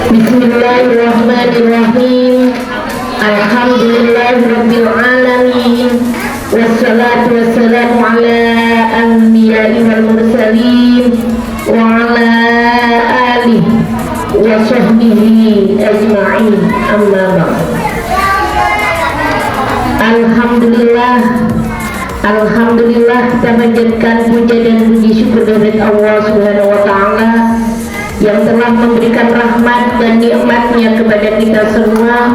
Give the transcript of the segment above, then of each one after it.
Bismillahirrahmanirrahim. Alhamdulillahirabbil alamin. Wassalatu wassalamu ala anbiya'i wal mursalin wa ala alihi wa sahbihi ajma'in. Amma ba'd. Alhamdulillah kita menjadikan puja dan puji syukur dari Allah Subhanahu wa taala yang telah memberikan rahmat dan nikmatnya kepada kita semua,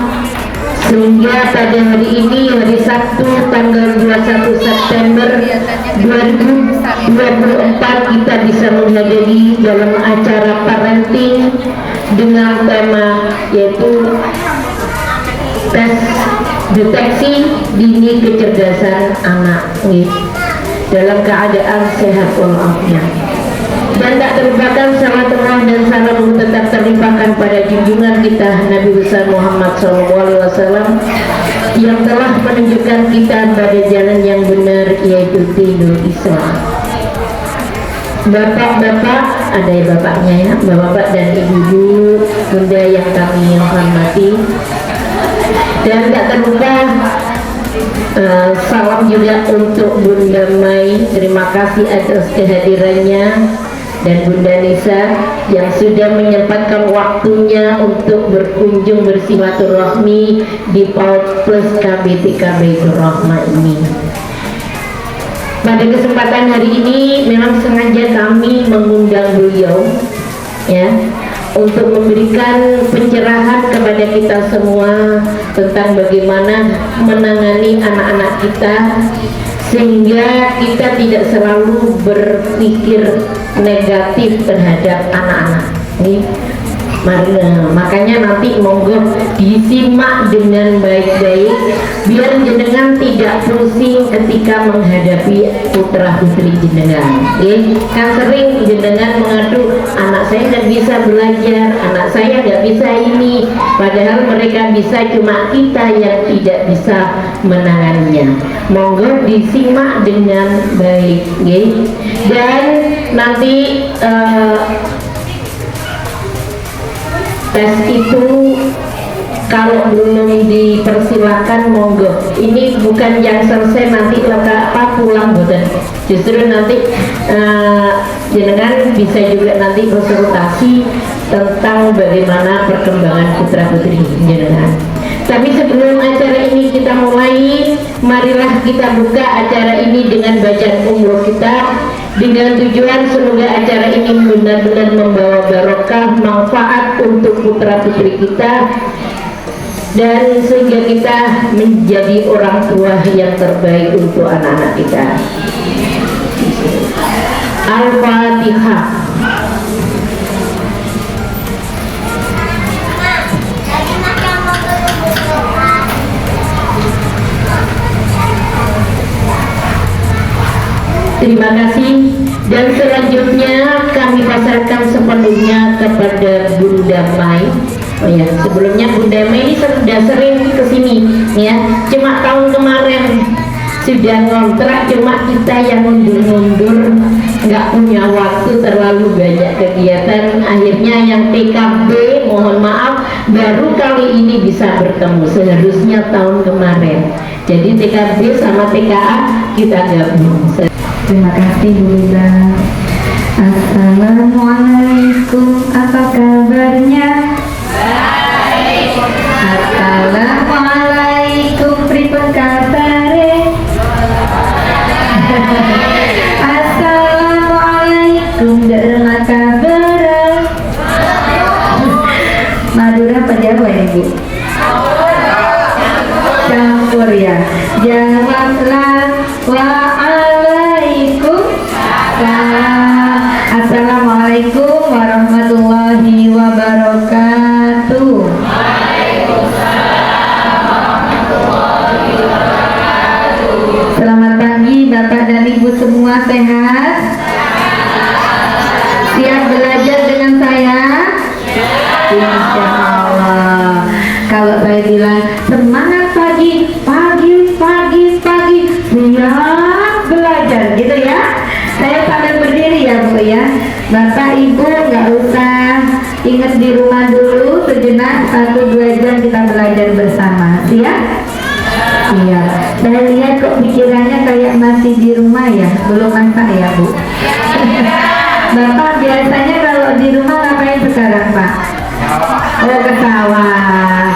sehingga pada hari ini, hari Sabtu tanggal 21 September 2024, kita bisa menghadiri dalam acara parenting dengan tema yaitu tes deteksi dini kecerdasan anak dalam keadaan sehat walafiat. Dan tak terlupakan salam dan salam tetap terlimpahkan pada junjungan kita Nabi besar Muhammad SAW yang telah menunjukkan kita pada jalan yang benar, yaitu dinul Islam. Bapak-bapak, ada ya bapaknya ya, bapak-bapak dan ibu-ibu, bunda yang kami hormati, dan tak terlupa salam juga untuk Bunda Mai. Terima kasih atas kehadirannya, dan Bunda Nisa yang sudah menyempatkan waktunya untuk berkunjung bersilaturahmi di PAUD Plus KBTKB Rahmah ini. Pada kesempatan hari ini memang sengaja kami mengundang beliau ya, untuk memberikan pencerahan kepada kita semua tentang bagaimana menangani anak-anak kita, sehingga kita tidak selalu berpikir negatif terhadap anak-anak. Makanya nanti monggo disimak dengan baik-baik biar jenengan tidak pusing ketika menghadapi putra putri jenengan. Kan sering jenengan mengadu, anak saya nggak bisa belajar, anak saya nggak bisa ini, padahal mereka bisa, cuma kita yang tidak bisa menanganinya. Monggo disimak dengan baik, dan nanti tes itu kalau belum dipersilakan monggo, ini bukan yang selesai nanti pulang boten, justru nanti jenengan bisa juga nanti konsultasi tentang bagaimana perkembangan putra putri jenengan. Tapi sebelum acara ini kita mulai, marilah kita buka acara ini dengan bacaan umroh kita, dengan tujuan semoga acara ini benar-benar membawa barokah, manfaat untuk putra putri kita, dan sehingga kita menjadi orang tua yang terbaik untuk anak-anak kita. Al-Fatihah. Terima kasih, dan selanjutnya kami pasarkan sepenuhnya kepada Bunda Mai. Oh ya, sebelumnya Bunda Mai ini sudah sering kesini ya, cuma tahun kemarin sudah ngontrak, cuma kita yang mundur-mundur, nggak punya waktu, terlalu banyak kegiatan. Akhirnya yang TKB, mohon maaf, baru kali ini bisa bertemu, seharusnya tahun kemarin. Jadi TKB sama TKA kita gabung. Terima kasih Bunda. Assalamualaikum, apa kabarnya? Baik. Assalamualaikum, pripun kabare? Assalamualaikum, derma kabar? Madura apa Jawa ya Bu? Campur ya. Jawablah Assalamualaikum warahmatullahi wabarakatuh. Selamat pagi Bapak dan Ibu semua, sehat? Siap belajar dengan saya? Insya Allah. Kalau saya bilang semangat pagi, siap belajar gitu ya. Saya sambil berdiri ya Bu ya. Bapak Ibu nggak usah ingat di rumah dulu, Ya? Iya. Saya lihat kok pikirannya kayak masih di rumah ya, belum masak ya Bu. Bapak biasanya kalau di rumah ngapain sekarang Pak? Oh ke sawah.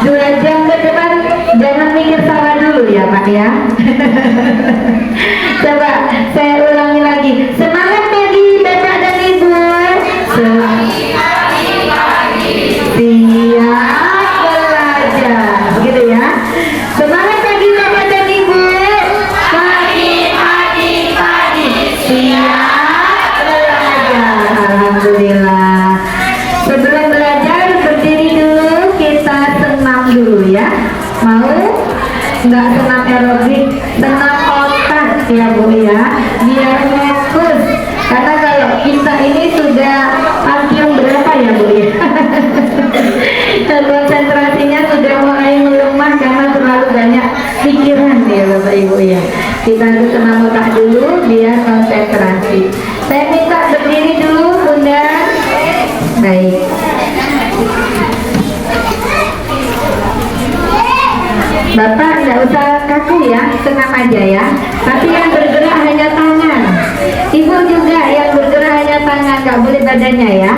2 jam ke depan jangan mikir sawah dulu ya Pak ya. Coba saya ulangi lagi. Semangat pagi Bapak dan Ibu. Siap belajar. Begitu ya. Semangat pagi Bapak dan Ibu. Pagi. Siap belajar. Alhamdulillah. Sebelum belajar berdiri dulu, kita senam dulu ya. Mau? Nggak senam aerobik, senam otak ya Bu ya, biar fokus. Karena kalau kita ini sudah Alkium berapa ya Bu ya? Konsentrasinya sudah mulai melemah karena terlalu banyak pikiran ya Bapak Ibu ya. Kita harus senam otak dulu biar konsentrasi. Saya minta berdiri dulu Bunda. Baik. Bapak tidak usah kaku ya, senam aja ya. Tapi yang bergerak hanya tangan. Ibu juga yang bergerak hanya tangan, nggak boleh badannya ya.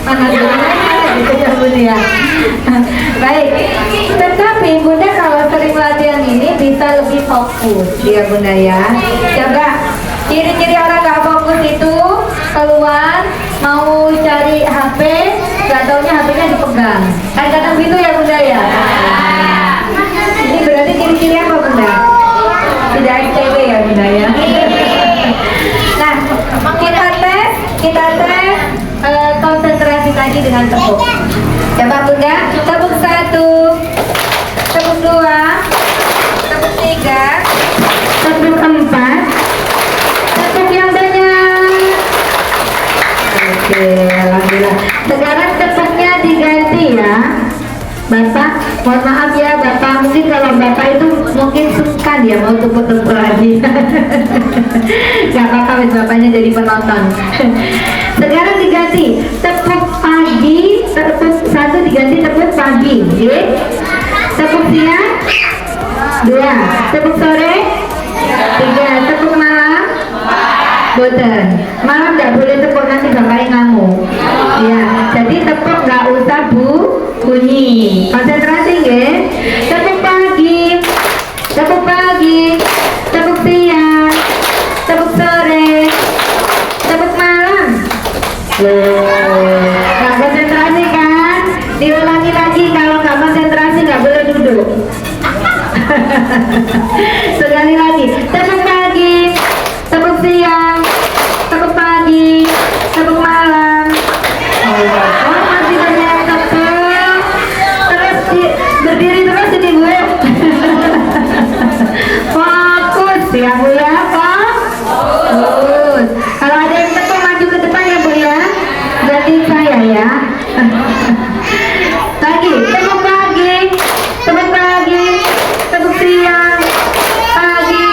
mana gunanya gitu ya Bunda ya. Baik, tetapi Bunda kalau sering latihan ini bisa lebih fokus ya Bunda ya. Coba ciri-ciri orang gak fokus itu keluar mau cari HP, gak taunya HP-nya dipegang. Kan kadang gitu ya Bunda ya. Ini berarti ciri-ciri apa Bunda? Tidak STB ya Bunda ya. Nah, kita tes konsentrasi tadi dengan tepuk. Coba Bunda, tepuk 1, tepuk 2, tepuk 3, tepuk 4, tepuk yang banyak. Oke, alhamdulillah. Sekarang tepuknya diganti ya. Bapak, mohon maaf ya Bapak, mungkin kalau Bapak itu mungkin suka dia mau tepuk-tepuk lagi. Gak apa-apa, Bapaknya jadi penonton. Sekarang diganti tepuk pagi, tepuk 1 diganti tepuk pagi, oke? Tepuk siang 2, tepuk sore 3, tepuk malam boten. Malam nggak boleh tepuk, nanti bapaknya ngamuk. Ya, jadi tepuk nggak usah bunyi. Konsentrasi nggih. Tepuk pagi, tepuk pagi, tepuk siang, tepuk sore, tepuk malam. Nggak konsentrasi kan? Diulangi lagi, kalau nggak konsentrasi nggak boleh duduk. Sekali lagi, tepuk pagi, tepuk siang, tepuk pagi, tepuk malam. Oh, masih banyak tepuk. Terus berdiri terus ini Bu. Fokus ya Bu ya, fokus. Kalau ada yang tepuk maju ke depan ya Bu ya. Berarti saya ya. Lagi, tepuk pagi, tepuk pagi, tepuk siang, pagi,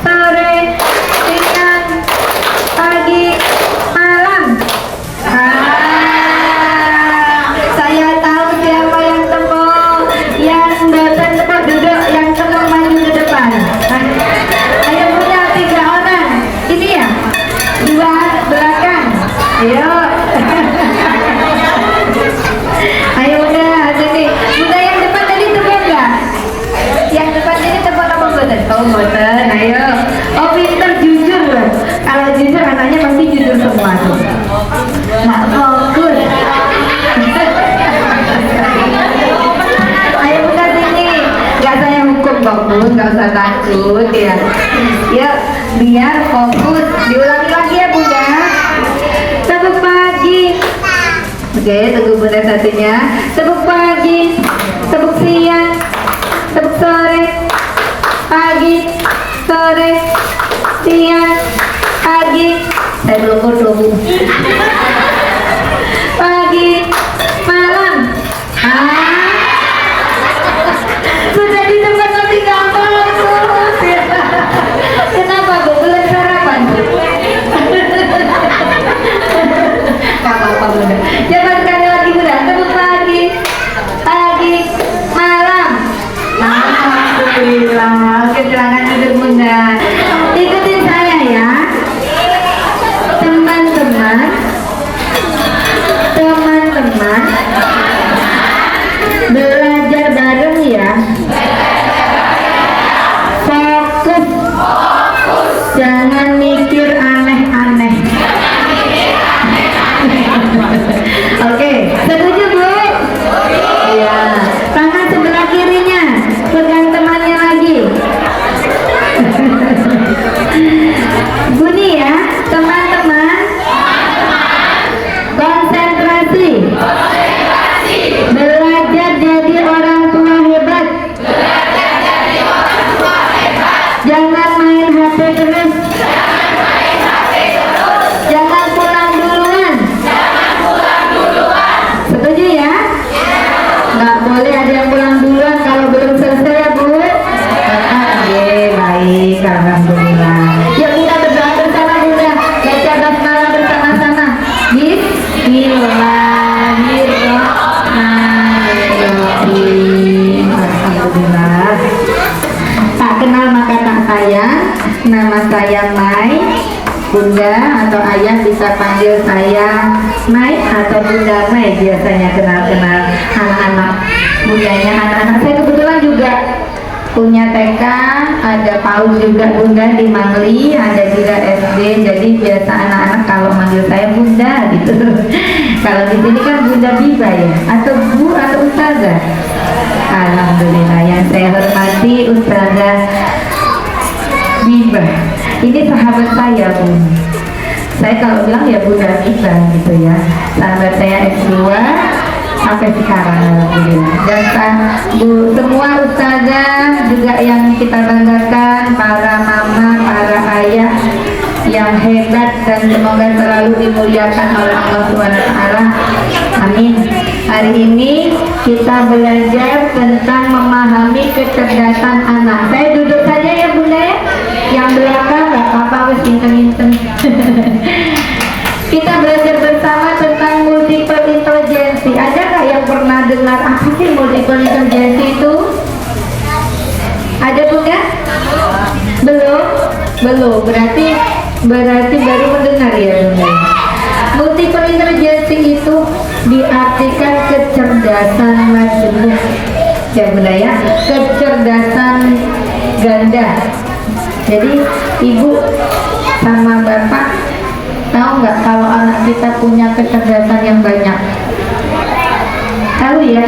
sore, siang, pagi, malam. Saya tahu siapa yang tepuk, yang bosan tepuk duduk, yang tepuk maju ke depan. Ayo punya 3 orang, ini ya, 2 belakang. Ayo. Ayo udah, sini. Bunda yang depan tadi tepuk nggak? Yang depan ini tepuk apa boten? Oh boten, ayo. Oh pinter, jujur loh. Kalau jujur anaknya pasti jujur semua tuh. Nggak fokus. Ayo Bunda sini. Nggak saya hukum kok Bu, nggak usah takut ya. Yuk, biar fokus. Diulangi lagi ya Bunda. Tepuk pagi. Oke, tunggu Bunda satunya. Tepuk pagi, tepuk siang, tepuk sore, pagi, sore, siang, pagi. Saya belum foto Bu. Pagi, malam. Sudah di tempat nanti gampang fokus ya. Kenapa Bu? Belum sarapan Bu? Gak apa-apa Bunda. Coba sekali lagi Bunda. Tepuk pagi, pagi, malam. Alhamdulillah. Oke, silakan duduk Bunda. Ikutin saya ya, teman-teman. Teman-teman, belajar bareng ya. Fokus. Jangan mikir aneh-aneh. Oke, setuju Bu? Iya. Tangan sebelah kirinya, pegang temannya lagi. Bunyi ya, teman-teman. Konsentrasi. Belajar jadi orang tua hebat. Jangan main HP terus. Jangan pulang duluan. Setuju ya? Nggak boleh ada yang pulang duluan kalau belum selesai ya Bu. Oke, baik, alhamdulillah. Yuk kita berdoa bersama Bunda. Baca basmalah bersama-sama. Bismillahirrahmanirrahim. Alhamdulillah. Tak kenal maka tak sayang. Nama saya Mai. Bunda atau ayah bisa panggil saya Mai atau Bunda Mai, biasanya kenal-kenal anak-anak bundanya. Anak-anak saya kebetulan juga punya TK, ada PAUD juga Bunda di Mangli, ada juga SD, jadi biasa anak-anak kalau manggil saya Bunda gitu. Kalau di sini kan Bunda Biba ya, atau Bu atau Ustazah. Alhamdulillah, yang saya hormati Ustazah Biba. Ini sahabat saya, Bu. Saya kalau bilang ya Bunda Biba gitu ya. Sahabat saya S2 sampai sekarang, alhamdulillah. Dan Bu, semua ustazah juga yang kita banggakan, para mama, para ayah yang hebat dan semoga selalu dimuliakan oleh Allah SWT. Amin. Hari ini kita belajar tentang memahami kecerdasan anak. Saya duduk saja ya Bunda ya. Yang belakang nggak apa-apa, wes inteng-inteng. Kita belajar bersama tentang multiple intelligence. Ada nggak yang pernah dengar apa sih multiple intelligence itu? Ada Bunda? Belum? Belum. Berarti baru mendengar ya Bunda. Multiple intelligence itu diartikan kecerdasan majemuk ya Bunda ya, kecerdasan ganda. Jadi ibu sama bapak tahu nggak kalau anak kita punya kecerdasan yang banyak? Tahu ya?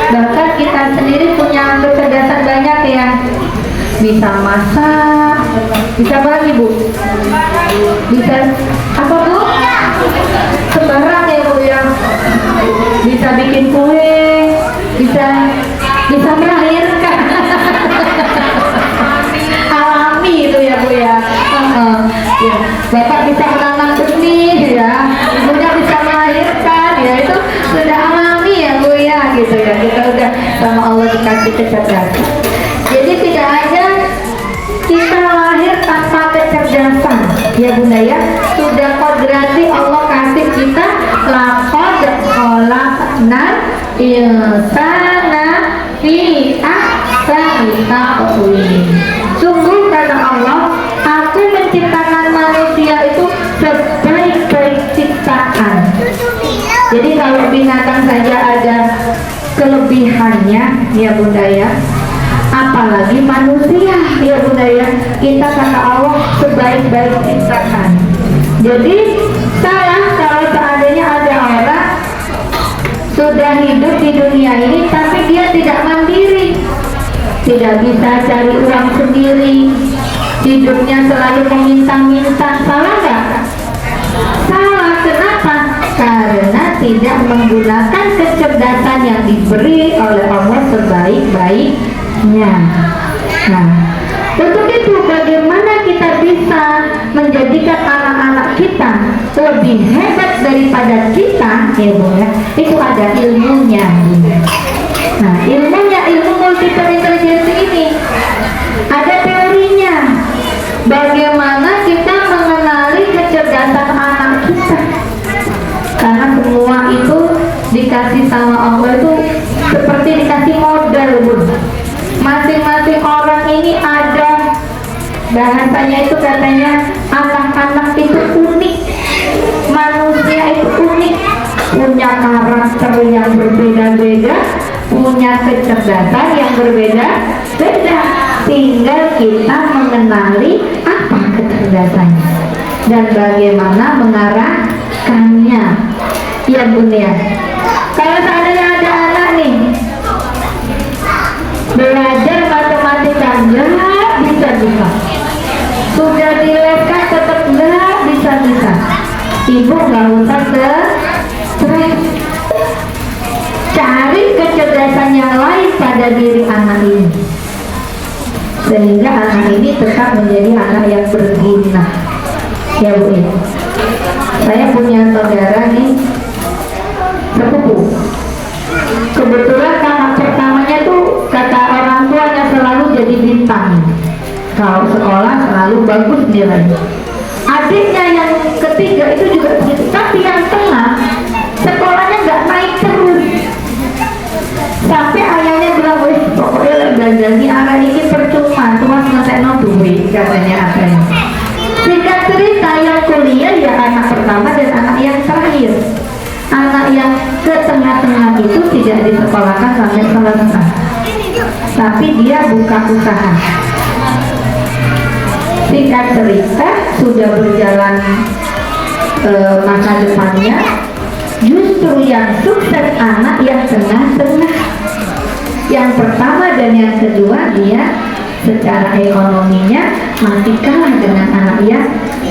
Bahkan kita sendiri punya kecerdasan banyak ya. Bisa masak, bisa apa lagi Bu? Bisa apa Bu? Sembarang ya Bu ya. Bisa bikin kue, bisa melahirkan. Alami itu ya Bu ya. Ya, Bapak bisa menanam benih ya, Ibunya bisa melahirkan ya, itu sudah alami ya Bu ya gitu ya. Kita udah sama Allah dikasih kecerdasan. Jadi tidak ada kita lahir tanpa kecerdasan ya Bunda ya. Sudah kodrati Allah kasih kita, laqad khalaqnal insana fi ahsani taqwim. Sungguh kata Allah, aku menciptakan manusia itu sebaik-baik ciptaan. Jadi kalau binatang saja ada kelebihannya ya Bunda ya, apalagi manusia ya Bunda ya. Kita kata Allah sebaik-baik ciptaan. Jadi salah kalau seandainya ada orang sudah hidup di dunia ini tapi dia tidak mandiri, tidak bisa cari uang sendiri, hidupnya selalu meminta-minta. Salah nggak? Salah. Kenapa? Karena tidak menggunakan kecerdasan yang diberi oleh Allah sebaik-baiknya. Nah, untuk itu bagaimana kita bisa menjadikan anak-anak kita lebih hebat daripada kita ya Bu ya? Itu ada ilmunya. Nah, ilmunya, ilmu multiple intelligence ini ada teorinya. Bagaimana kita mengenali kecerdasan anak kita? Karena semua itu dikasih sama Allah itu seperti dikasih modal Bu. Masing-masing orang ini ada, bahasanya itu katanya anak-anak itu unik, manusia itu unik, punya karakter yang berbeda-beda, punya kecerdasan yang berbeda-beda. Tinggal kita mengenali apa kecerdasannya dan bagaimana mengarahkannya ya Bunda ya. Kalau seandainya ada anak nih belajar matematika nggak bisa, sudah dileskan tetap nggak bisa, ibu nggak usah stres, cari kecerdasan yang lain pada diri anak ini sehingga anak ini tetap menjadi anak yang berguna ya Bu ya. Saya punya saudara nih sepupu, kebetulan anak pertamanya tuh kata orang tuanya selalu jadi bintang, kalau sekolah selalu bagus nilai. Adiknya yang ketiga itu juga begitu, tapi yang tengah sekolahnya nggak naik terus, sampai ayahnya bilang, wih pokoknya dandani anak ini percuma, cuma ngetekno duit katanya ayahnya. Singkat cerita, yang ke tengah-tengah itu tidak disekolahkan sampai selesai, tapi dia buka usaha. Singkat cerita, sudah berjalan masa depannya, justru yang sukses anak yang tengah-tengah. Yang pertama dan yang kedua, dia secara ekonominya masih kalah dengan anak yang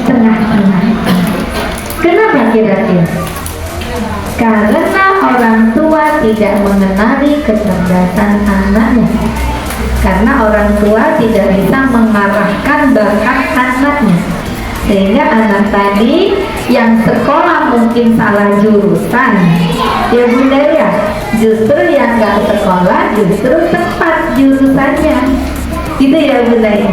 tengah-tengah. Kenapa kira-kira? Karena orang tua tidak mengenali kecerdasan anaknya. Karena orang tua tidak bisa mengarahkan bakat anaknya, sehingga anak tadi yang sekolah mungkin salah jurusan, ya bunda ya, justru yang nggak sekolah justru tepat jurusannya, gitu ya bunda ya.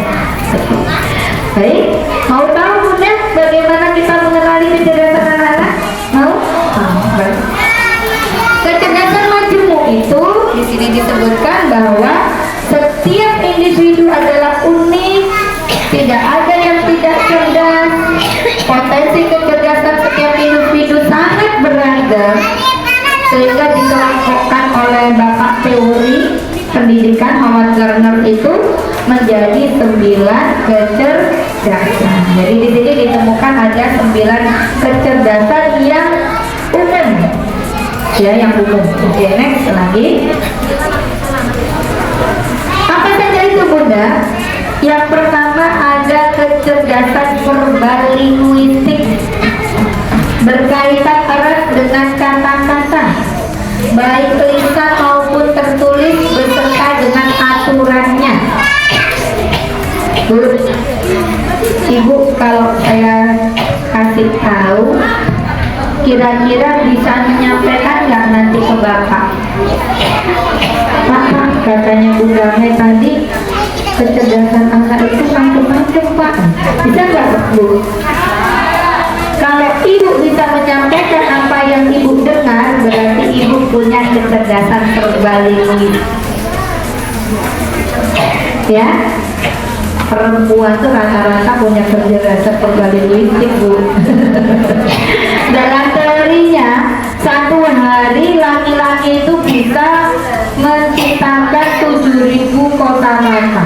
Baik, mau tahu bunda bagaimana kita mengenali kecerdasan anak-anak? Mau? Baik. Kecerdasan majemuk itu di sini disebutkan bahwa setiap individu adalah unik, tidak ada yang tidak cerdas. Potensi kecerdasan setiap individu sangat beragam, sehingga dikelompokkan oleh bapak teori pendidikan Howard Gardner itu menjadi 9 kecerdasan. Jadi di sini ditemukan ada 9 kecerdasan yang umum, ya, yang umum. Oke, next lagi. Apa saja itu bunda? Yang pertama ada kecerdasan verbal linguistik, berkaitan erat dengan kata-kata, baik lisan maupun tertulis, beserta dengan aturannya. Bu, ibu kalau saya kasih tahu, kira-kira bisa menyampaikan nggak nanti ke bapak? Pak, katanya Bunda Mai tadi kecerdasan anak itu macam-macam Pak, bisa nggak Bu? Kalau ibu bisa menyampaikan apa yang ibu dengar, berarti ibu punya kecerdasan verbal linguistik. Ya, perempuan tuh rata-rata punya kecerdasan verbal linguistik Bu. Dalam teorinya, satu hari laki-laki itu bisa menciptakan 7.000 kosakata.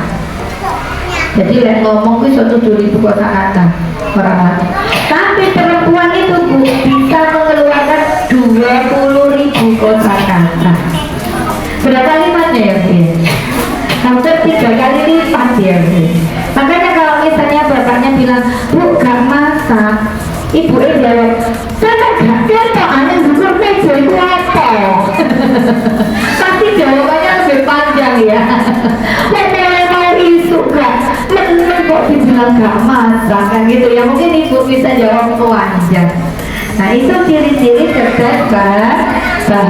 Jadi ngomong itu 7.000 kosakata orang laki. Tapi perempuan itu Bu bisa mengeluarkan 20.000 kosakata. Berapa lipatnya ya Bu? Hampir 3 kali lipat ya Bu. Makanya kalau misalnya bapaknya bilang, Bu gak masak, ibu jawab, saya gak ketok aneh bukur meja itu apa? Pasti jawabannya lebih panjang ya. Mau isu gak, menurut kok dibilang gak masak kan gitu ya. Mungkin ibu bisa jawab panjang. Nah itu ciri-ciri cerdas bahasa.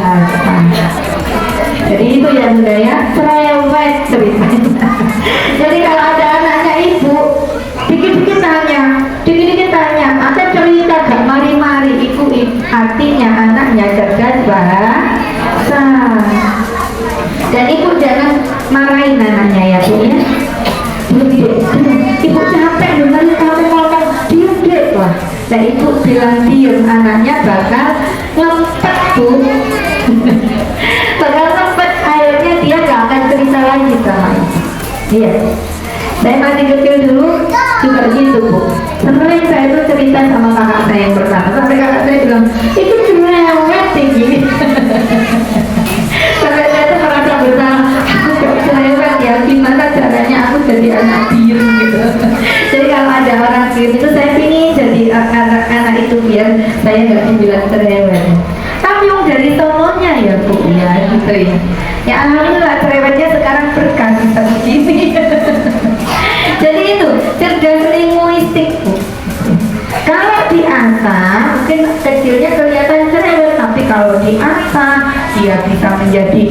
Jadi itu ya bunda ya, cerewet ceritanya. Jadi kalau ada anaknya ibu, dikit-dikit tanya, ada cerita gak mari-mari, itu artinya anaknya cerdas bahasa. Dan ibu jangan marahin anaknya ya Bu ya. Ibu capek dengerin kamu ngomong, diem deh lah. Dan ibu bilang diem, anaknya bakal ngempet Bu. Bakal ngempet, akhirnya dia gak akan cerita lagi sama ibu. Iya. Saya masih kecil dulu juga gitu Bu. Sering saya itu cerita sama kakak saya yang pertama, sampai kakak saya bilang itu cerewet tinggi. Sampai saya itu merasa bersalah, aku kok cerewet ya, gimana caranya aku jadi anak biru gitu. Jadi kalau ada orang biru itu saya pingin jadi anak itu biar saya nggak dibilang cerewet. Tapi yang dari sononya ya Bu ya gitu ya. Ya alhamdulillah cerewetnya sekarang berkah kita begini. Jadi itu cerdas linguistik Bu. Kalau diasah mungkin kecilnya kelihatan cerewet, tapi kalau diasah dia bisa menjadi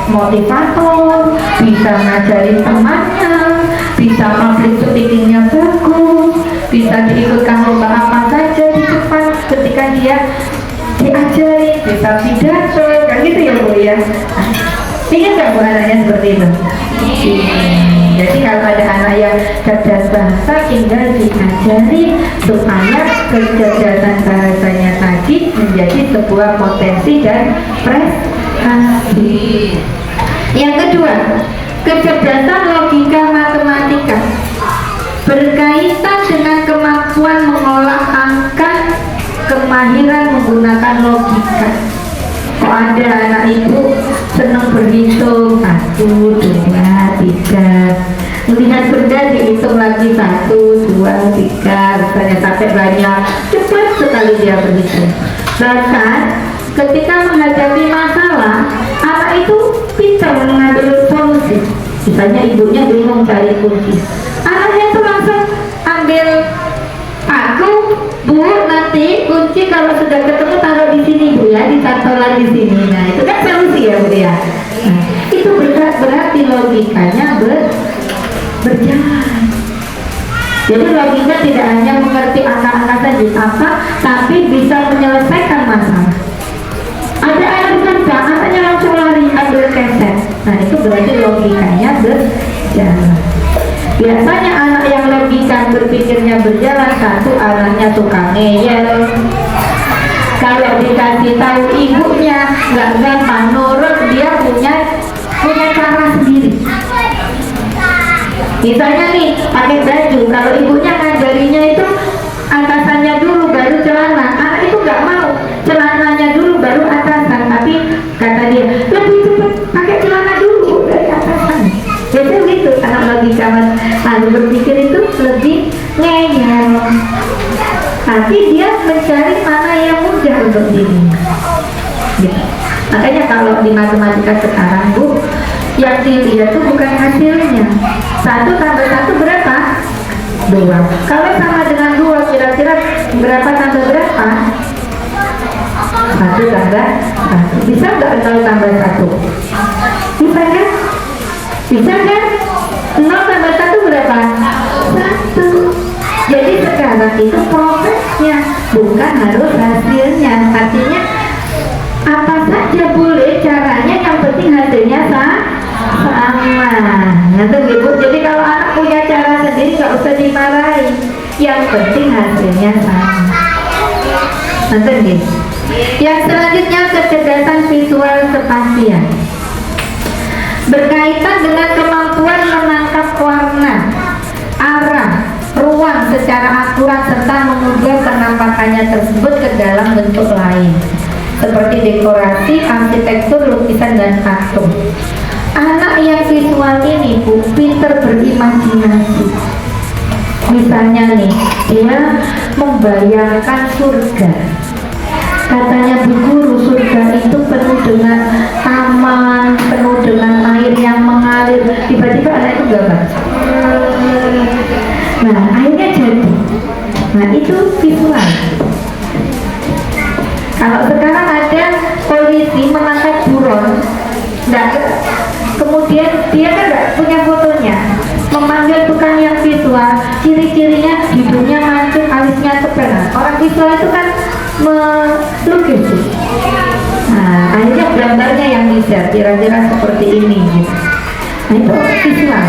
motivator, bisa ngajarin temannya, bisa public speakingnya bagus, bisa diikutkan lomba apa saja di depan ketika dia diajari, bisa pidato, kan gitu ya Bu ya. Ingin nggak Bu anaknya seperti itu? Jadi kalau ada anak yang cerdas bahasa, tinggal diajari supaya kecerdasan bahasanya tadi menjadi sebuah potensi dan prestasi. Yang kedua, kecerdasan logika matematika berkaitan dengan kemampuan mengolah angka, kemahiran menggunakan logika. Kok ada anak ibu senang berhitung 1, 2, 3, melihat benda dihitung lagi 1, 2, 3, misalnya sampai banyak, cepat sekali dia berhitung. Bahkan ketika menghadapi masalah, anak itu pintar mengambil solusi. Misalnya ibunya bingung cari kunci, anaknya itu langsung ambil paku, Bu, nanti kunci kalau sudah ketemu taruh di sini Bu ya, dicantolan di sini. Nah itu kan solusi ya Bu ya. Nah, itu berarti logikanya berjalan. Jadi logika tidak hanya mengerti angka-angka saja apa, tapi bisa menyelesaikan masalah. Ada anak kerja, anaknya langsung lari ambil keset. Nah itu berarti logikanya berjalan. Biasanya anak yang logika berpikirnya berjalan, satu anaknya tukang ngeyel. Kalau dikasih tahu ibunya nggak gampang nurut, dia punya cara sendiri. Misalnya nih pakai baju, kalau ibunya ngajarinya itu atasannya dulu baru celana, anak itu nggak mau, celananya dulu baru atasan. Tapi kata dia lebih cepat pakai celana dulu dari atasan. Jadi gitu, anak logika lalu berpikir itu lebih ngeyel. Tapi dia mencari mana yang mudah untuk dirinya. Gitu. Makanya kalau di matematika sekarang Bu, yang dilihat itu bukan hasilnya. 1 tambah 1 berapa? 2. Kalau sama dengan 2, kira-kira berapa tambah berapa? 1 tambah 1. Bisa nggak 0 tambah 1? Bisa kan? Bisa kan? 0 tambah 1 berapa? 1. Jadi sekarang itu prosesnya, bukan harus hasilnya. Artinya apa saja boleh caranya, yang penting hasilnya sama. Nanti ibu, jadi kalau anak punya cara sendiri nggak usah dimarahi, yang penting hasilnya sama. Nanti gitu. Yang selanjutnya kecerdasan visual spasial berkaitan dengan kemampuan menangkap warna, arah, ruang secara akurat serta mengubah penampakannya tersebut ke dalam bentuk lain seperti dekorasi, arsitektur, lukisan, dan tato. Anak yang visual ini Bu, pinter berimajinasi. Misalnya nih, dia membayangkan surga. Katanya Bu Guru, surga itu penuh dengan taman, penuh dengan air yang mengalir. Tiba-tiba anak itu gambar. Nah, akhirnya jadi. Nah, itu visual. Kalau sekarang ada polisi menangkap buron, kemudian dia kan nggak punya fotonya, memanggil tukang yang visual, ciri-cirinya hidungnya mancung, alisnya tebal. Orang visual itu kan melukis. Nah, akhirnya gambarnya yang bisa kira-kira seperti ini. Nah, itu visual.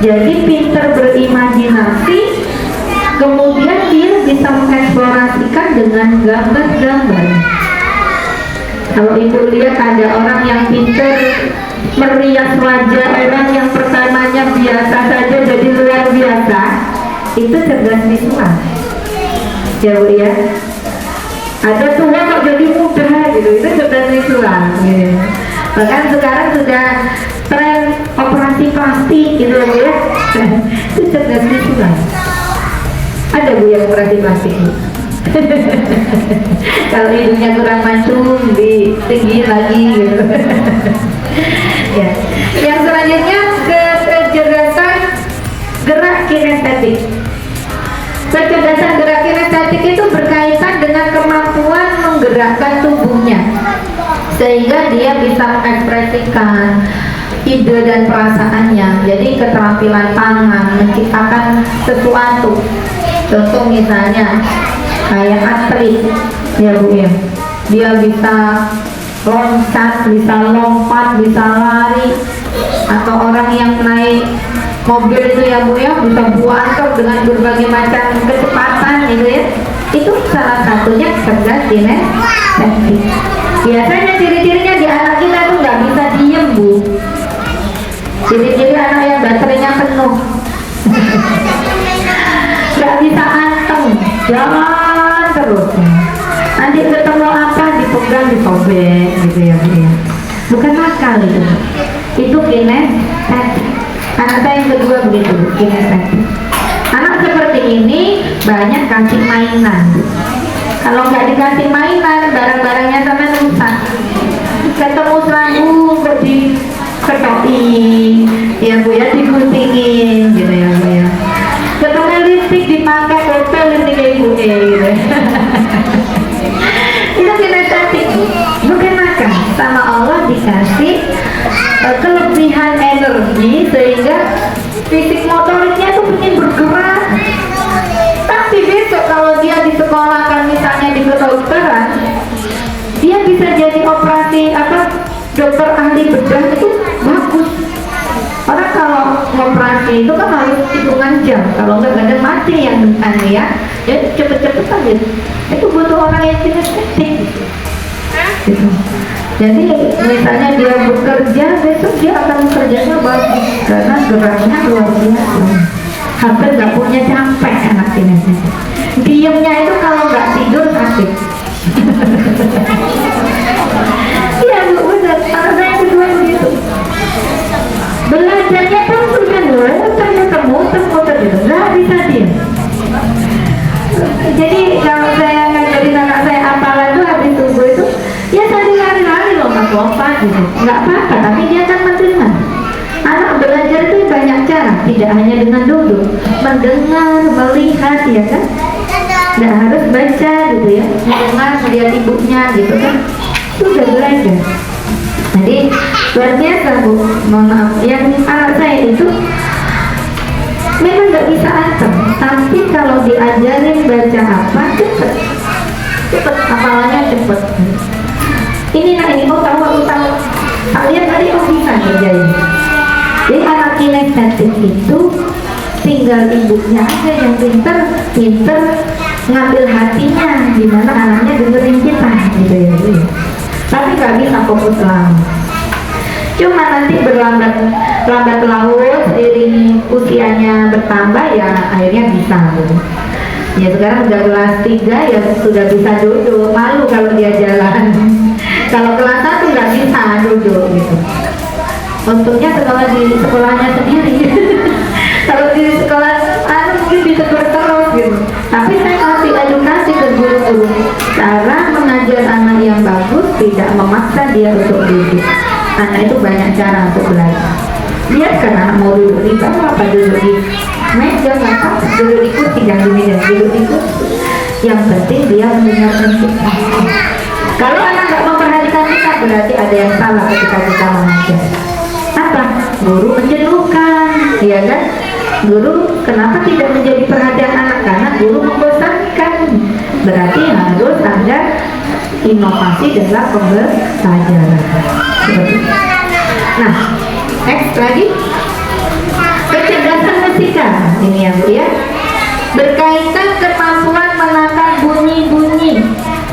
Jadi pinter berimajinasi, kemudian dia bisa mengeksplorasikan dengan gambar-gambar. Kalau ibu lihat ada orang yang pinter merias wajah orang yang pertamanya biasa saja jadi luar biasa, itu cerdas visual. Jauh ya. Ada tua kok jadi muda gitu, itu cerdas visual. Gitu. Bahkan sekarang sudah tren operasi plastik gitu ya. Itu cerdas visual. Ada Bu yang operasi plastik Bu? Kalau hidungnya kurang mancung, ditinggiin lagi gitu. Ya. Yang selanjutnya kecerdasan gerak kinestetik. Kecerdasan gerak kinestetik itu berkaitan dengan kemampuan menggerakkan tubuhnya sehingga dia bisa mengekspresikan ide dan perasaannya. Jadi keterampilan tangan menciptakan sesuatu. Contoh misalnya kayak atlet ya Bu ya, dia bisa loncat, bisa lompat, bisa lari. Atau orang yang naik mobil itu ya Bu ya, bisa buantok dengan berbagai macam kecepatan gitu ya. Itu salah satunya cerdas kinestetik. Biasanya ciri-cirinya di anak kita tuh nggak bisa diem Bu. Ciri-ciri anak yang baterainya penuh, nggak bisa anteng, jalan terus. Nanti ketemu apa dipegang disobek gitu ya Bu ya. Bukan nakal itu kinestetik. Anak saya yang kedua begitu, kinestetik. Anak seperti ini banyak kasih mainan. Kalau nggak dikasih mainan, barang-barangnya sama rusak. Ketemu seranggu kok diketokin, ya Bu ya, diguntingin gitu ya Bu ya. Ketemu lipstick dipakai kopel lipstick ibu gitu. Itu kinestetik, bukan makan. Sama Allah dikasih kelebihan energi sehingga fisik motoriknya tuh ingin bergerak. Tapi besok kalau dia di sekolah kan misalnya di kedokteran, dia bisa jadi operasi dokter ahli bedah itu bagus. Orang kalau ngoperasi itu kan harus hitungan jam, kalau nggak ada mati yang ya cepet-cepet aja. Itu butuh orang yang kinestetik gitu. Jadi misalnya dia bekerja, besok dia akan kerjanya bagus karena geraknya luar biasa. Hampir nggak punya capek anak ini. Diemnya itu kalau nggak tidur sakit. Iya Bu, benar. Anak saya kedua begitu. Belajarnya pun sudah muter gitu, nggak bisa diem. Jadi kalau saya ngajarin anak saya apalan tuh habis subuh itu, ya saya lari-lari lompat gitu, nggak apa-apa, tapi dia akan mendengar. Anak belajar itu banyak cara, tidak hanya dengan duduk, mendengar, melihat, ya kan? Nggak harus baca gitu ya, mendengar, melihat ibunya gitu kan, itu udah belajar. Jadi luar biasa Bu, mohon maaf, yang anak saya itu memang nggak bisa anteng, tapi kalau diajarin baca apa cepet hafalannya cepet. Ini oh tahu kalian tadi bisa ngerjain. Jadi anak kinestetik itu tinggal ibunya aja yang pinter ngambil hatinya, gimana anaknya dengerin kita gitu ya Bu. Tapi nggak bisa fokus lama. Cuma nanti lambat laun seiring usianya bertambah ya akhirnya bisa Bu. Ya sekarang udah kelas 3 ya sudah bisa duduk, malu kalau dia jalan. Kalau kelas 1 nggak bisa duduk gitu. Untungnya sekolah di sekolahnya sendiri. Kalau di sekolah mungkin ditegur terus gitu. Tapi saya kasih edukasi ke guru-guru, cara mengajar anak yang bagus, tidak memaksa dia untuk duduk. Anak itu banyak cara untuk belajar. Biarkan anak mau duduk di bawah apa duduk di meja, apa duduk di kursi, jangan di meja, duduk di kursi. Yang penting dia mendengarkan kita. Kalau anak nggak memperhatikan kita, berarti ada yang salah ketika kita mengajar. Apa? Guru menjenuhkan, ya kan? Guru kenapa tidak menjadi perhatian anak? Karena guru membosankan. Berarti harus ada inovasi dalam pembelajaran. Nah, next lagi, kecerdasan musikal ini ya Bu ya, berkaitan kemampuan menata bunyi-bunyi,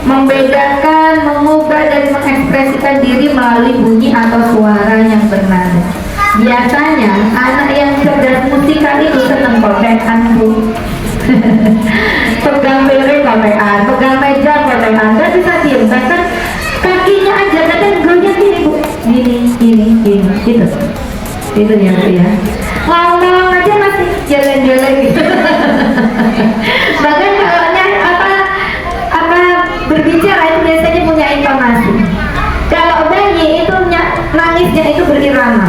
membedakan, mengubah dan mengekspresikan diri melalui bunyi atau suara yang bernada. Biasanya anak yang cerdas musikal itu senang kotekan Bu. Pegang piring kotekan, pegang meja kotekan, nggak bisa diem, bahkan kakinya aja kadang goyang gini Bu, gini gitu ya Bu ya. Ngomong aja masih jalan-jalan gitu. Bahkan kalau berbicara itu biasanya punya intonasi. Kalau bayi itu nangisnya itu berirama.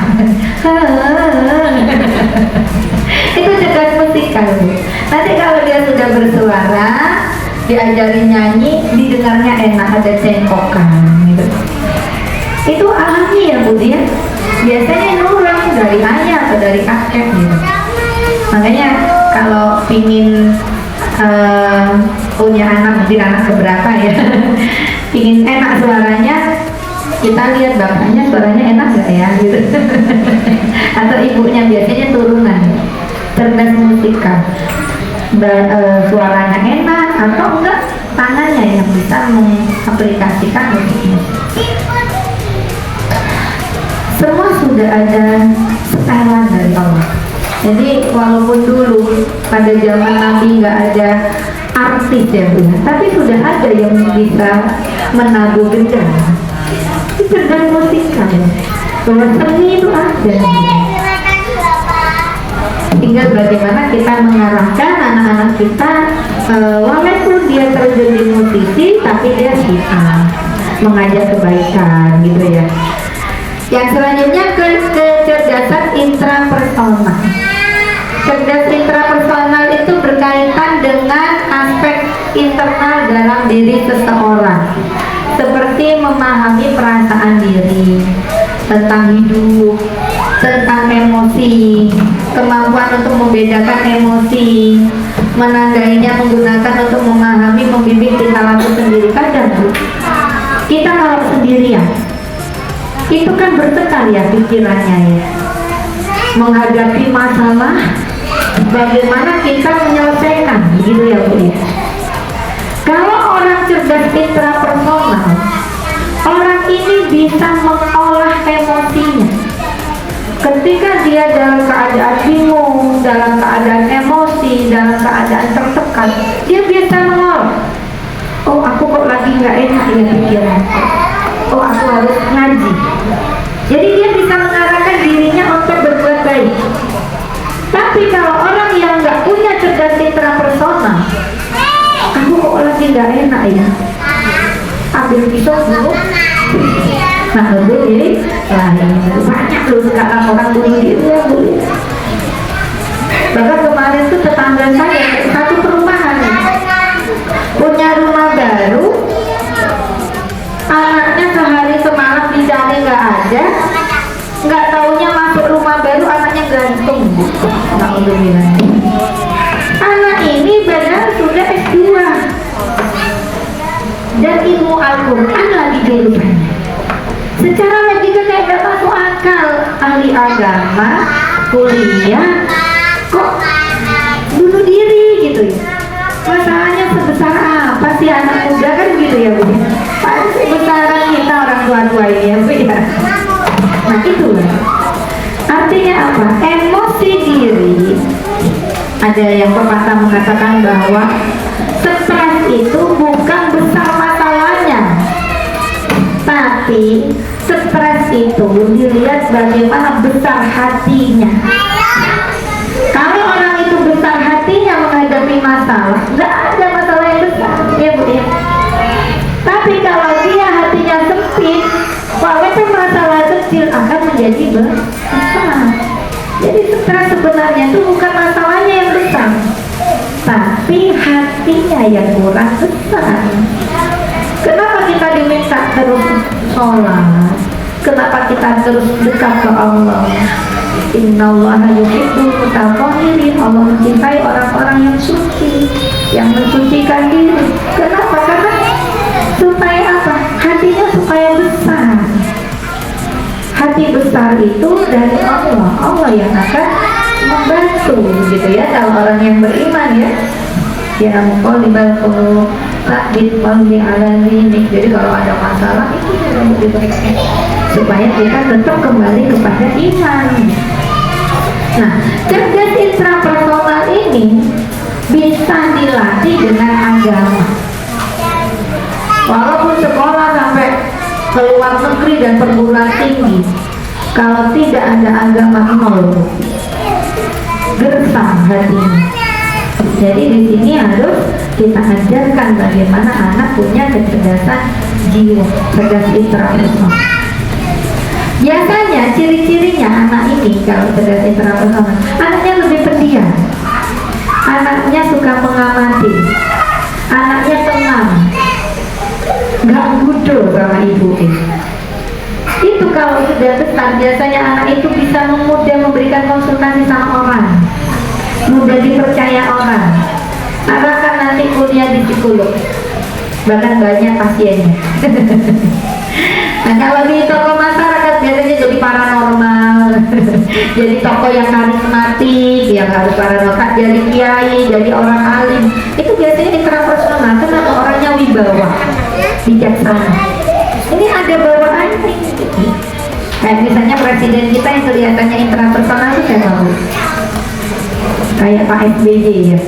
Itu cerdas musikal Bu. Nanti kalau dia sudah bersuara, diajarin nyanyi, didengarnya enak, ada cengkokan gitu. Itu alami ya Bu ya. Biasanya nurun dari ayah atau dari kakek gitu. Makanya kalau pingin punya anak, mungkin anak keberapa ya, pingin enak suaranya, kita lihat bapaknya suaranya enak gak ya gitu. Atau ibunya, biasanya turunan. musikal, suaranya enak atau enggak tangannya yang bisa mengaplikasikan musik. Semua sudah ada setelan dari Allah. Jadi walaupun dulu pada zaman Nabi nggak ada artis ya Bu, tapi sudah ada yang bisa menabuh gendang. Itu gendang musikal. Bahwa seni itu ada. Tinggal bagaimana kita mengarahkan anak-anak kita, walaupun dia terjun di musisi, tapi dia bisa mengajak kebaikan gitu ya. Yang selanjutnya kecerdasan intrapersonal. Cerdas intrapersonal itu berkaitan dengan aspek internal dalam diri seseorang, seperti memahami perasaan diri, tentang hidup, tentang emosi, kemampuan untuk membedakan emosi, menandainya menggunakan untuk memahami, membimbing tingkah laku sendiri. Kadang kita kalau sendirian itu kan bertekar ya pikirannya ya, menghadapi masalah, bagaimana kita menyelesaikan gitu ya Bu ya. Kalau orang cerdas intrapersonal, orang ini bisa mengolah emosinya. Ketika dia dalam keadaan bingung, dalam keadaan emosi, dalam keadaan tertekan, dia bisa mengolah. Oh, aku kok lagi nggak enak ya pikiran. Oh, aku harus ngaji. Jadi dia bisa mengarahkan dirinya untuk berbuat baik. Tapi kalau orang yang nggak punya cerdas intrapersonal, aku kok lagi nggak enak ya, ambil pisau dulu. Nah, Bu, ini banyak loh sekarang orang bunuh diri ya Bu. Bahkan kemarin tuh tetangga saya satu perumahan punya rumah baru, anaknya sehari semalam dicari nggak ada, nggak taunya masuk rumah baru anaknya gantung. Alhamdulillah. Anak ini benar sudah S2 dan ilmu Al-Quran lagi jurusannya. Secara logika kayak gak masuk akal, ahli agama, kuliah, kok bunuh diri gitu ya. Masalahnya sebesar apa sih anak muda kan gitu ya Bu? Pasti sebesaran kita orang tua-tua ini ya Bu ya. Nah itu artinya apa? Emosi diri. Ada yang pepatah mengatakan bahwa stres itu bukan besar masalahnya, tapi stres itu dilihat bagaimana besar hatinya. Kalau orang itu besar hatinya menghadapi masalah, nggak ada masalah yang besar ya Bu ya. Tapi kalau dia hatinya sempit, walaupun masalah kecil akan menjadi besar. Jadi stres sebenarnya itu bukan masalahnya yang besar, tapi hatinya yang kurang besar. Kenapa kita diminta terus sholat? Kenapa kita terus dekat ke Allah? Innallaha yuhibbul mutatahhirin. Allah mencintai orang-orang yang suci, yang mensucikan diri. Kenapa? Karena supaya apa? Hatinya supaya besar. Hati besar itu dari Allah. Allah yang akan membantu gitu ya, kalau orang yang beriman ya. Ya muqallibal qulub tsabbit qalbi ala dinik. Jadi kalau ada masalah itu supaya kita tetap kembali kepada iman. Nah, cerdas intrapersonal ini bisa dilatih dengan agama. Walaupun sekolah sampai ke luar negeri dan perguruan tinggi, kalau tidak ada agama nol, gersang hatinya. Jadi di sini harus kita ajarkan bagaimana anak punya kecerdasan jiwa, cerdas intrapersonal. Biasanya ciri-cirinya anak ini kalau cerdas intrapersonal, anaknya lebih pendiam, anaknya suka mengamati, anaknya tenang, nggak gudul sama ibu. Itu kalau sudah besar, biasanya anak itu bisa mudah memberikan konsultasi sama orang, mudah dipercaya orang. Arahkan nanti kuliah di psikolog, bahkan banyak pasiennya. Nah kalau di tokoh masyarakat biasanya jadi paranormal, Jadi tokoh yang karismatik, yang harus para nokat, jadi kiai, jadi orang alim. Itu biasanya intrapersonal, kenapa orangnya wibawa, bijaksana. Ini ada bawaannya. Kayak misalnya presiden kita yang kelihatannya intrapersonal itu siapa Bu? Kayak Pak SBY ya.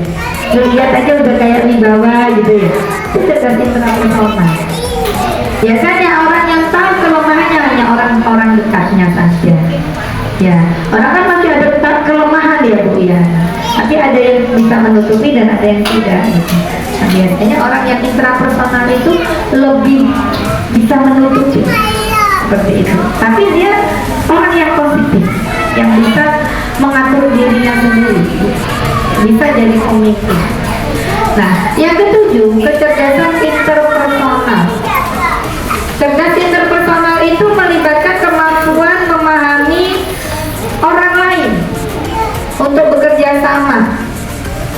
Lu lihat aja udah kayak wibawa gitu ya. Itu cerdas intrapersonal. Biasanya orang yang tahu kelemahannya hanya orang-orang dekatnya saja. Ya, orang kan masih ada kelemahan ya Bu ya. Tapi ada yang bisa menutupi dan ada yang tidak. Gitu. Nah, biasanya orang yang intrapersonal itu lebih bisa menutupi seperti itu. Tapi dia orang yang positif, yang bisa mengatur dirinya sendiri, bisa jadi pemimpin. Nah, yang ketujuh, kecerdasan interpersonal. Cerdas interpersonal itu melibatkan kemampuan memahami orang lain untuk bekerja sama,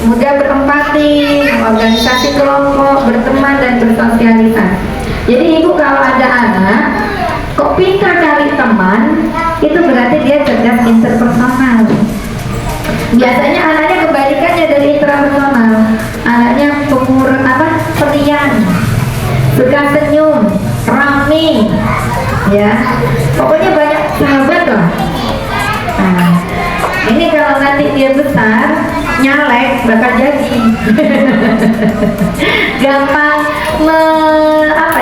mudah berempati, organisasi kelompok, berteman dan bersosialisasi. Jadi ibu kalau ada anak kok pintar cari teman, itu berarti dia cerdas interpersonal. Biasanya anaknya kebalikannya dari intrapersonal. Anaknya periang, suka senyum, rame, ya. Pokoknya banyak sahabat lah. Nah, ini kalau nanti dia besar, nyalek bakal jadi. Gampang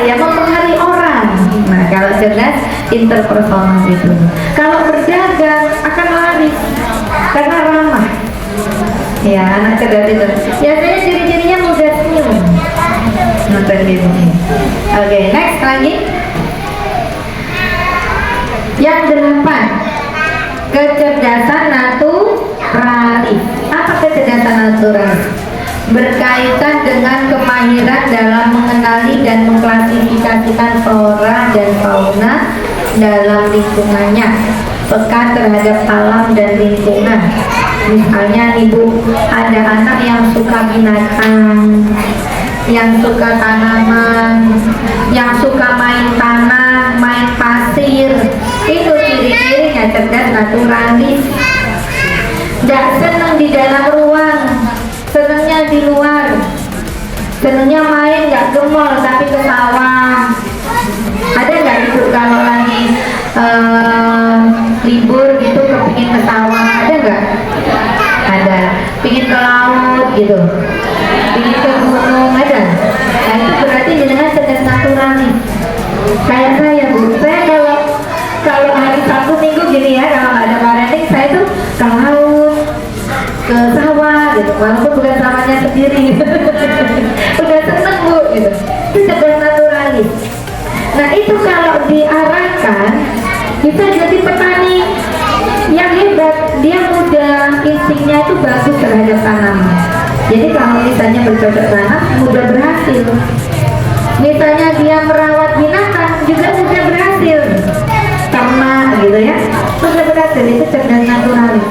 mempengaruhi orang. Nah, kalau cerdas interpersonal itu. Kalau berdagang akan laris karena ramah. Ya, anak cerdas itu. Biasanya ciri-cirinya mudah senyum. Nonton gitu. Oke, next lagi. Yang 8, kecerdasan naturalis. Apa kecerdasan naturalis? Berkaitan dengan kemahiran dalam mengenali dan mengklasifikasikan flora dan fauna dalam lingkungannya, peka terhadap alam dan lingkungan. Misalnya nih Bu, ada anak yang suka binatang, yang suka tanaman, yang suka main tanah, main pasir. Itu ciri-cirinya cerdas naturalis. Gak senang di dalam ruang, senangnya di luar. Senangnya main gak ke mall tapi ke sawah. Ada nggak Ibu kalau lagi libur gitu kepingin ke sawah? Ada nggak? Ada. Pingin ke laut gitu, pingin ke gunung, ada. Nah itu berarti dengan cerdas naturalis. Kayak saya Bu, saya kalau hari Sabtu Minggu gini ya, kalau nggak ada parenting, saya tuh ke laut, ke sawah gitu, walaupun bukan sawahnya sendiri. Udah seneng Bu gitu. Itu cerdas naturalis. Nah itu kalau diarahkan bisa jadi petani yang hebat. Dia mudah, instingnya itu bagus terhadap tanaman. Jadi kalau misalnya bercocok tanam mudah berhasil. Misalnya dia merawat binatang juga mudah berhasil. Ternak gitu ya, mudah berhasil. Itu cerdas naturalis.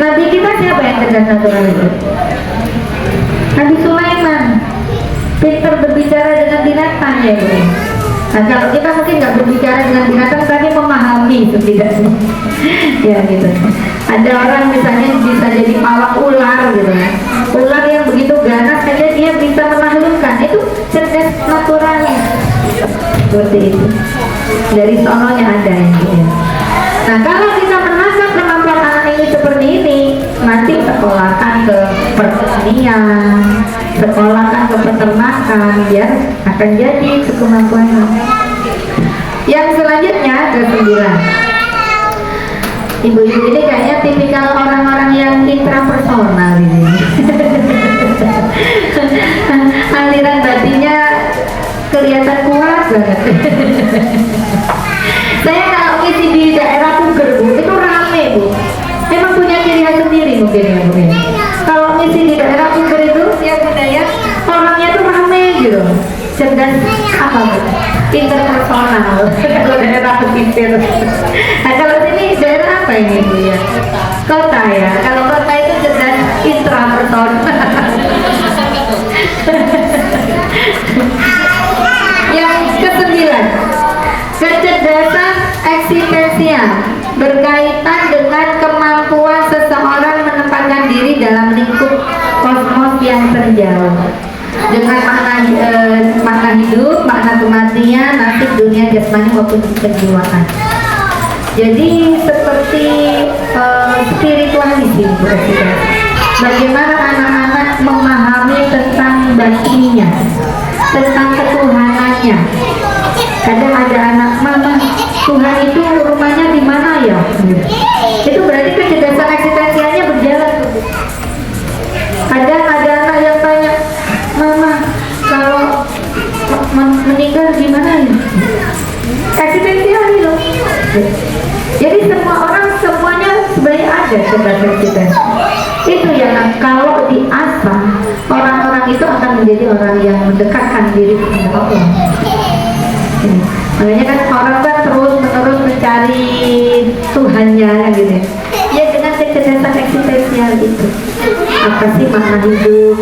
Nabi kita siapa yang cerdas naturalis? Nabi Sulaiman. Pintar berbicara dengan binatang ya Bu. Nah kalau kita mungkin nggak berbicara dengan binatang tapi memahami setidaknya. Ya gitu. Ada orang misalnya bisa jadi pawang ular gitu ya. Ular yang begitu ganas saja dia bisa menaklukkan. Itu cerdas naturalis. Seperti itu. Dari sononya ada yang gitu. Nah kalau kita menangkap kemampuan anak ini seperti ini, nanti sekolahkan ke pertanian, sekolahkan ke peternakan, biar akan jadi kemampuannya. Yang selanjutnya ke-9. Ibu-ibu ini kayaknya tipikal orang-orang yang intrapersonal ini. Aliran batinnya kelihatan kuat banget. Saya kalau ngisi di daerah Puger Bu, itu rame Bu. Memang punya ciri khas sendiri mungkin ya Bu. Kalau ngisi di daerah Puger itu ya Bunda ya, orangnya tuh rame gitu. Cerdas apa Bu? Interpersonal. Kalau daerah pesisir. Nah kalau sini daerah apa ini Bu ya? Kota ya. Kalau kota itu cerdas intrapersonal. Yang ke-9, kecerdasan eksistensial berkaitan dengan kemampuan seseorang menempatkan diri dalam lingkup kosmos yang terjauh dengan makna hidup, makna kematian, nasib dunia jasmani maupun kejiwaan. Jadi seperti spiritualis ini, bagaimana anak-anak memahami tentang batinnya, tentang ketuhanannya. Kadang ada anak, mama, Tuhan itu rumahnya di mana ya? Itu berarti kecerdasan eksistensialnya berjalan. Kadang ada anak yang tanya, mama, kalau meninggal gimana ya? Eksistensial itu. Jadi semua orang semuanya sebenarnya ada kecerdasan eksistensial. Itu yang kalau diasah, orang-orang itu akan menjadi orang yang mendekatkan diri kepada Allah. Makanya kan orang kan terus-menerus mencari Tuhannya gitu ya, dengan kecerdasan eksistensial itu. Apa sih makna hidup?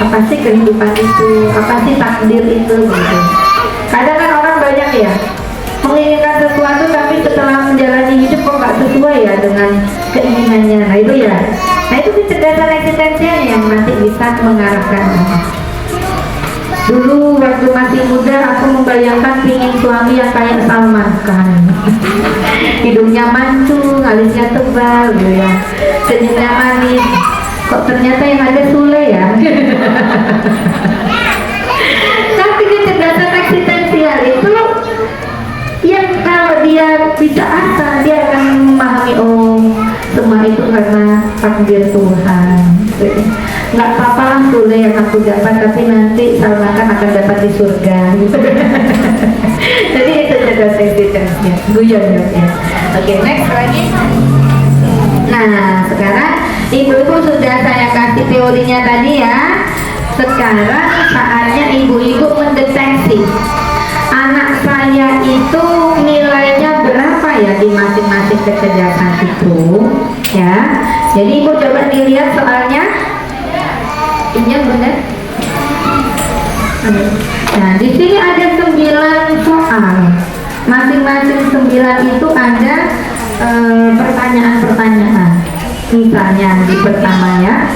Apa sih kehidupan itu? Apa sih takdir itu? Gitu. Kadang kan orang banyak ya menginginkan sesuatu, tapi setelah menjalani hidup kok nggak sesuai ya dengan keinginannya. Nah itu ya, nah itu kecerdasan eksistensial yang nanti bisa mengarahkan. Dulu waktu masih muda aku membayangkan pingin suami yang kayak Salman Khan, hidungnya mancung, alisnya tebal, gitu ya, senyumnya manis. Kok ternyata yang ada Sule ya. Tapi kecerdasan eksistensial itu yang kalau dia bisa asah, dia akan memahami, oh semua itu karena takdir Tuhan. Nggak apa-apa lah Sule yang aku dapat, tapi nanti Salman akan dapat di surga. Jadi itu kecerdasan eksistensial, guyon ya. Oke, next lagi. Nah, sekarang ibu-ibu sudah saya kasih teorinya tadi ya. Sekarang saatnya ibu-ibu mendeteksi anak saya itu nilainya berapa ya di masing-masing kecerdasan itu ya. Jadi ibu coba dilihat soalnya. Iya benar. Nah, di sini ada 9 soal. Masing-masing 9 itu ada pertanyaan-pertanyaan. Misalnya di pertama ya,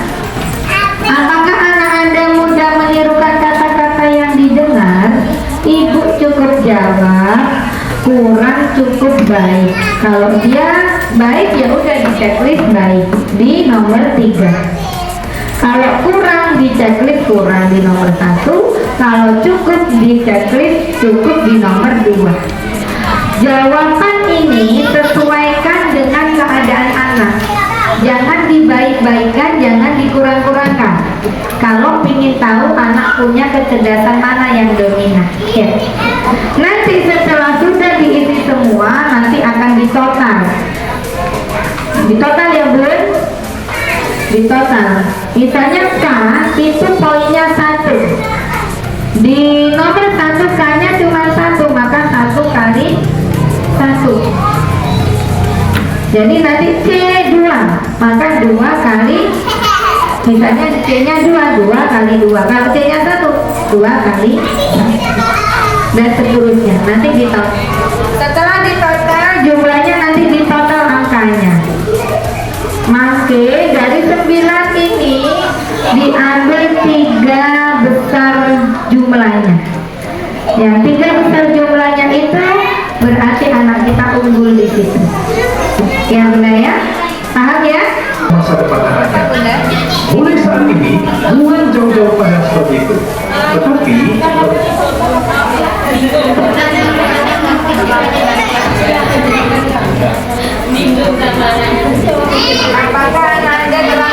apakah anak Anda mudah menirukan kata-kata yang didengar? Ibu cukup jawab kurang, cukup, baik. Kalau dia baik ya udah di checklist baik di nomor 3. Kalau kurang di checklist kurang di nomor 1. Kalau cukup di checklist cukup di nomor 2. Jawaban ini sesuaikan dengan keadaan anak. Jangan dibaik-baikkan, jangan dikurang-kurangkan. Kalau ingin tahu anak punya kecerdasan mana yang dominan ya. Nanti setelah sudah diisi semua, nanti akan ditotal. Ditotal ya bun? Ditotal. Misalnya K itu poinnya 1. Di nomor 1 K-nya cuma 1, maka 1 kali 1. Jadi nanti C 2, maka 2 kali, misalnya C-nya 2 kali 2. Kalau C-nya 1, 2 kali 1. Dan seterusnya. Nanti ditotal. Setelah ditotal jumlahnya, nanti ditotal angkanya. Maka dari 9 ini diambil 3 besar jumlahnya. Ya, 3 besar jumlahnya itu berarti anak kita unggul di situ. Ya benar ya? Paham ya? Masa depan anaknya. Mulai saat ini, bukan jauh-jauh pada seperti itu. Tetapi Apakah anak Anda telah